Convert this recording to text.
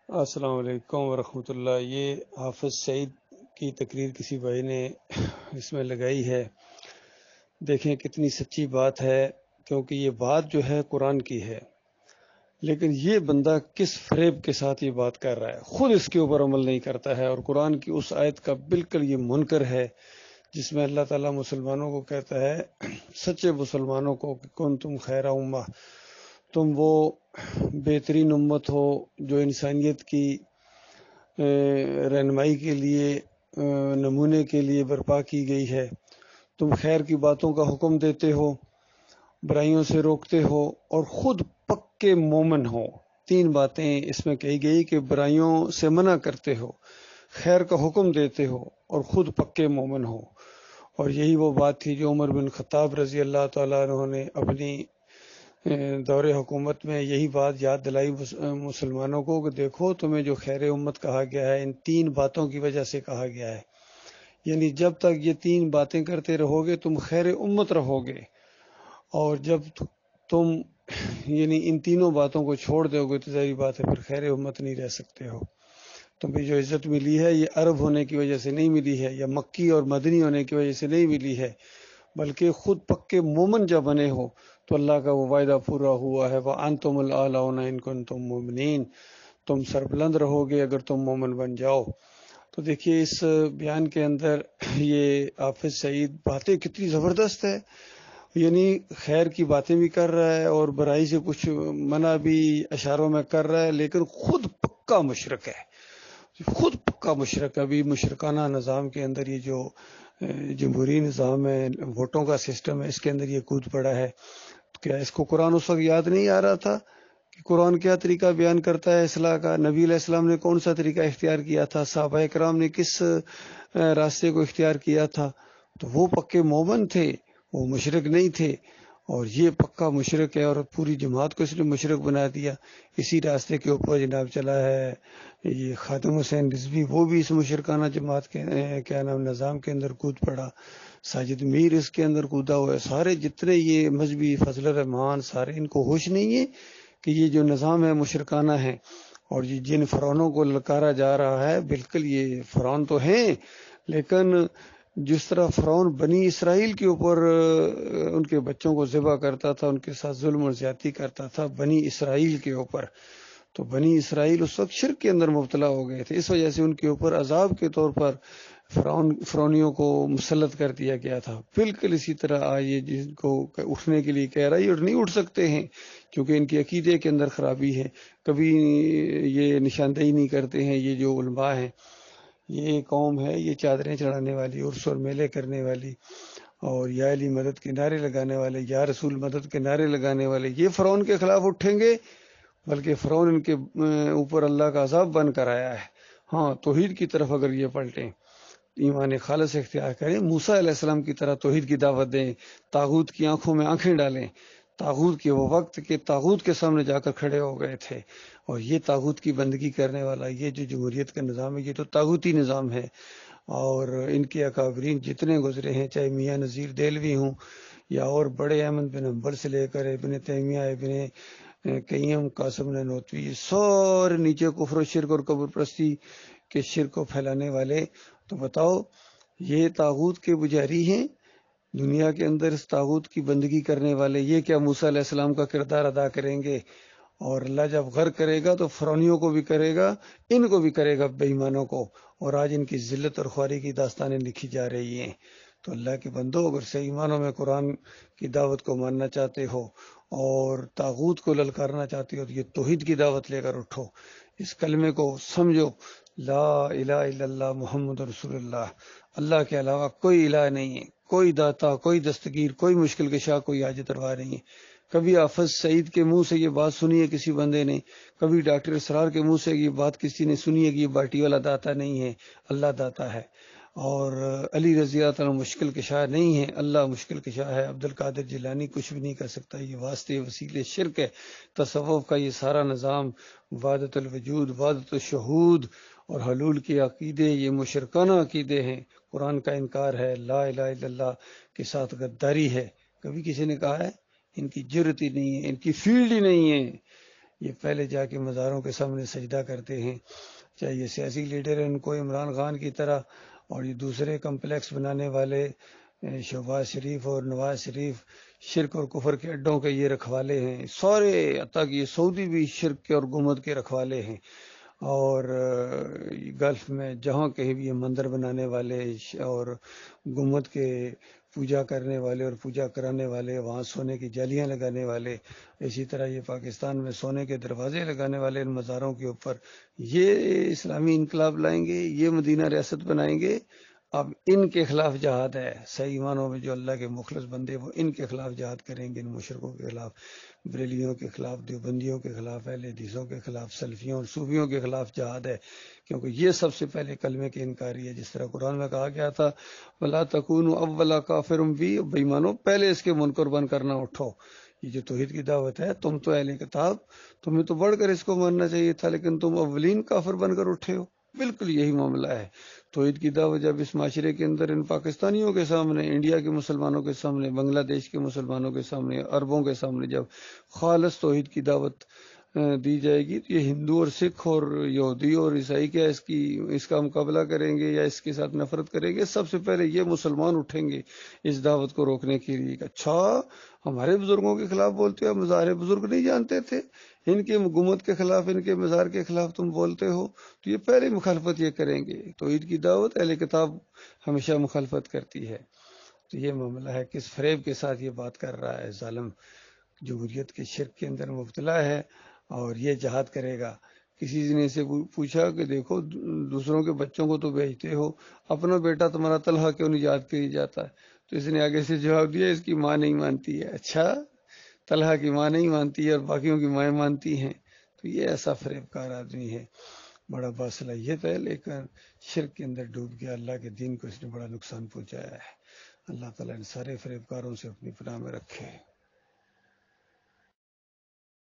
السلام علیکم ورحمۃ اللہ۔ یہ حافظ سعید کی تقریر کسی بھائی نے اس میں لگائی ہے۔ دیکھیں کتنی سچی بات ہے، کیونکہ یہ بات جو ہے قرآن کی ہے، لیکن یہ بندہ کس فریب کے ساتھ یہ بات کر رہا ہے، خود اس کے اوپر عمل نہیں کرتا ہے، اور قرآن کی اس آیت کا بالکل یہ منکر ہے جس میں اللہ تعالیٰ مسلمانوں کو کہتا ہے، سچے مسلمانوں کو، کہ کن تم خیر امہ، تم وہ بہترین امت ہو جو انسانیت کی رہنمائی کے لیے، نمونے کے لیے برپا کی گئی ہے۔ تم خیر کی باتوں کا حکم دیتے ہو، برائیوں سے روکتے ہو، اور خود پکے مومن ہو۔ تین باتیں اس میں کہی گئی کہ برائیوں سے منع کرتے ہو، خیر کا حکم دیتے ہو، اور خود پکے مومن ہو۔ اور یہی وہ بات تھی جو عمر بن خطاب رضی اللہ تعالیٰ عنہ نے اپنی دور حکومت میں یہی بات یاد دلائی مسلمانوں کو کہ دیکھو تمہیں جو خیر امت کہا گیا ہے ان تین باتوں کی وجہ سے کہا گیا ہے، یعنی جب تک یہ تین باتیں کرتے رہو گے تم خیر امت رہو گے، اور جب تم یعنی ان تینوں باتوں کو چھوڑ دو گے تو ظاہری بات ہے پھر خیر امت نہیں رہ سکتے ہو۔ تمہیں جو عزت ملی ہے یہ عرب ہونے کی وجہ سے نہیں ملی ہے، یا مکی اور مدنی ہونے کی وجہ سے نہیں ملی ہے، بلکہ خود پکے مومن جب بنے ہو تو اللہ کا وہ وعدہ پورا ہوا ہے، وَأَنْتُمُ الْأَعْلَوْنَ إِن كُنتُم مُؤْمِنِينَ، تم سربلند رہو گے اگر تم مومن بن جاؤ۔ تو دیکھیے اس بیان کے اندر یہ حافظ سعید باتیں کتنی زبردست ہے، یعنی خیر کی باتیں بھی کر رہا ہے اور برائی سے کچھ منع بھی اشاروں میں کر رہا ہے، لیکن خود پکا مشرک ہے، خود پکا مشرک۔ ابھی مشرکانہ نظام کے اندر یہ جو جمہوری نظام ہے، ووٹوں کا سسٹم ہے، اس کے اندر یہ کود پڑا ہے۔ تو کیا اس کو قرآن اس وقت یاد نہیں آ رہا تھا کہ قرآن کیا طریقہ بیان کرتا ہے اصلاح کا؟ نبی علیہ السلام نے کون سا طریقہ اختیار کیا تھا؟ صحابہ کرام نے کس راستے کو اختیار کیا تھا؟ تو وہ پکے مومن تھے، وہ مشرک نہیں تھے، اور یہ پکا مشرک ہے، اور پوری جماعت کو اس نے مشرک بنا دیا۔ اسی راستے کے اوپر جناب چلا ہے یہ خادم حسین رضوی، وہ بھی اس مشرکانہ جماعت کے کیا نام نظام کے اندر کود پڑا۔ ساجد میر اس کے اندر کودا ہوا ہے۔ سارے جتنے یہ مذہبی فضل الرحمان، سارے ان کو ہوش نہیں ہے کہ یہ جو نظام ہے مشرکانہ ہے، اور یہ جن فرعونوں کو للکارا جا رہا ہے، بالکل یہ فرعون تو ہیں، لیکن جس طرح فرعون بنی اسرائیل کے اوپر ان کے بچوں کو ذبح کرتا تھا، ان کے ساتھ ظلم اور زیادتی کرتا تھا بنی اسرائیل کے اوپر، تو بنی اسرائیل اس وقت شرک کے اندر مبتلا ہو گئے تھے، اس وجہ سے ان کے اوپر عذاب کے طور پر فرعونیوں کو مسلط کر دیا گیا تھا۔ بالکل اسی طرح آج یہ جن کو اٹھنے کے لیے کہہ رہا ہے، اور نہیں اٹھ سکتے ہیں کیونکہ ان کے عقیدے کے اندر خرابی ہے، کبھی یہ نشاندہی نہیں کرتے ہیں۔ یہ جو علماء ہیں، یہ قوم ہے یہ چادریں چڑھانے والی، عرس اور میلے کرنے والی، اور یا علی مدد کے نعرے لگانے والے، یا رسول مدد کے نعرے لگانے والے، یہ فرعون کے خلاف اٹھیں گے، بلکہ فرعون ان کے اوپر اللہ کا عذاب بن کر آیا ہے۔ ہاں، توحید کی طرف اگر یہ پلٹیں، ایمان خالص اختیار کریں، موسیٰ علیہ السلام کی طرح توحید کی دعوت دیں، طاغوت کی آنکھوں میں آنکھیں ڈالیں۔ طاغوت کے وہ وقت کے طاغوت کے سامنے جا کر کھڑے ہو گئے تھے، اور یہ طاغوت کی بندگی کرنے والا یہ جو جمہوریت کا نظام ہے یہ تو طاغوتی نظام ہے، اور ان کے اکابرین جتنے گزرے ہیں، چاہے میاں نذیر دہلوی ہوں یا اور بڑے، احمد بن حنبل سے لے کر ابن تیمیہ، ابن قیم، قاسم نانوتوی، سارے نیچے کفر و شرک اور قبر پرستی کے شرک کو پھیلانے والے۔ تو بتاؤ یہ طاغوت کے پجاری ہیں دنیا کے اندر، اس طاغوت کی بندگی کرنے والے، یہ کیا موسیٰ علیہ السلام کا کردار ادا کریں گے؟ اور اللہ جب غرق کرے گا تو فرعونیوں کو بھی کرے گا، ان کو بھی کرے گا، بے ایمانوں کو، اور آج ان کی ذلت اور خواری کی داستانیں لکھی جا رہی ہیں۔ تو اللہ کے بندو، اگر صحیح ایمانوں میں قرآن کی دعوت کو ماننا چاہتے ہو اور طاغوت کو للکارنا چاہتے ہو تو یہ توحید کی دعوت لے کر اٹھو، اس کلمے کو سمجھو، لا الہ الا اللہ محمد رسول اللہ، اللہ کے علاوہ کوئی الہ نہیں ہے، کوئی داتا، کوئی دستگیر، کوئی مشکل کشا، کوئی حاجت روا نہیں ہے۔ کبھی حافظ سعید کے منہ سے یہ بات سنی ہے کسی بندے نے؟ کبھی ڈاکٹر اسرار کے منہ سے یہ بات کسی نے سنی ہے کہ یہ باٹی والا داتا نہیں ہے، اللہ داتا ہے؟ اور علی رضی اللہ عنہ مشکل کشا نہیں ہے، اللہ مشکل کشا ہے۔ عبد القادر جیلانی کچھ بھی نہیں کر سکتا۔ یہ واسطے وسیلے شرک ہے۔ تصوف کا یہ سارا نظام، وحدت الوجود، وحدت الشہود اور حلول کے عقیدے، یہ مشرکانہ عقیدے ہیں۔ قرآن کا انکار ہے، لا الہ الا اللہ کے ساتھ غداری ہے۔ کبھی کسی نے کہا ہے؟ ان کی جرت ہی نہیں ہے، ان کی فیلڈ ہی نہیں ہے۔ یہ پہلے جا کے مزاروں کے سامنے سجدہ کرتے ہیں، چاہے یہ سیاسی لیڈر ہیں ان کو عمران خان کی طرح، اور یہ دوسرے کمپلیکس بنانے والے شہباز شریف اور نواز شریف شرک اور کفر کے اڈوں کے یہ رکھوالے ہیں سارے، حتیٰ کہ یہ سعودی بھی شرک کے اور گمبد کے رکھوالے ہیں، اور گلف میں جہاں کہیں بھی یہ مندر بنانے والے اور گمبد کے پوجا کرنے والے اور پوجا کرانے والے، وہاں سونے کی جالیاں لگانے والے، اسی طرح یہ پاکستان میں سونے کے دروازے لگانے والے ان مزاروں کے اوپر یہ اسلامی انقلاب لائیں گے، یہ مدینہ ریاست بنائیں گے۔ اب ان کے خلاف جہاد ہے، صحیح معنوں میں جو اللہ کے مخلص بندے وہ ان کے خلاف جہاد کریں گے، ان مشرکوں کے خلاف، بریلیوں کے خلاف، دیوبندیوں کے خلاف، اہل حدیثوں کے خلاف، سلفیوں اور صوفیوں کے خلاف جہاد ہے، کیونکہ یہ سب سے پہلے کلمے کے انکاری ہے، جس طرح قرآن میں کہا گیا تھا وَلَا تَكُونُوا أَوَّلَ كَافِرٍ بِهِ، بے ایمانو پہلے اس کے منکر بن کرنا اٹھو۔ یہ جو توحید کی دعوت ہے، تم تو اہل کتاب، تمہیں تو بڑھ کر اس کو ماننا چاہیے تھا، لیکن تم اولین کافر بن کر اٹھے ہو۔ بالکل یہی معاملہ ہے۔ توحید کی دعوت جب اس معاشرے کے اندر ان پاکستانیوں کے سامنے، انڈیا کے مسلمانوں کے سامنے، بنگلہ دیش کے مسلمانوں کے سامنے، عربوں کے سامنے جب خالص توحید کی دعوت دی جائے گی، تو یہ ہندو اور سکھ اور یہودی اور عیسائی کیا اس کا مقابلہ کریں گے یا اس کے ساتھ نفرت کریں گے؟ سب سے پہلے یہ مسلمان اٹھیں گے اس دعوت کو روکنے کے لیے کہ اچھا ہمارے بزرگوں کے خلاف بولتے ہو، مزار بزرگ نہیں جانتے تھے، ان کے حکومت کے خلاف، ان کے مزار کے خلاف تم بولتے ہو، تو یہ پہلے مخالفت یہ کریں گے۔ توحید کی دعوت اہل کتاب ہمیشہ مخالفت کرتی ہے۔ تو یہ معاملہ ہے، کس فریب کے ساتھ یہ بات کر رہا ہے، ظالم جمہوریت کے شرک کے اندر مبتلا ہے اور یہ جہاد کرے گا۔ کسی نے سے پوچھا کہ دیکھو دوسروں کے بچوں کو تو بیچتے ہو، اپنا بیٹا تمہارا طلحہ کیوں نہیں جہاد کے لیے جاتا ہے؟ تو اس نے آگے سے جواب دیا اس کی ماں نہیں مانتی ہے۔ اچھا، طلحہ کی ماں نہیں مانتی ہے اور باقیوں کی مائیں مانتی ہیں، تو یہ ایسا فریب کار آدمی ہے، بڑا باصلاحیت ہے، لیکن شرک کے اندر ڈوب گیا، اللہ کے دین کو اس نے بڑا نقصان پہنچایا ہے۔ اللہ تعالیٰ ان سارے فریب کاروں سے اپنی پناہ میں رکھے۔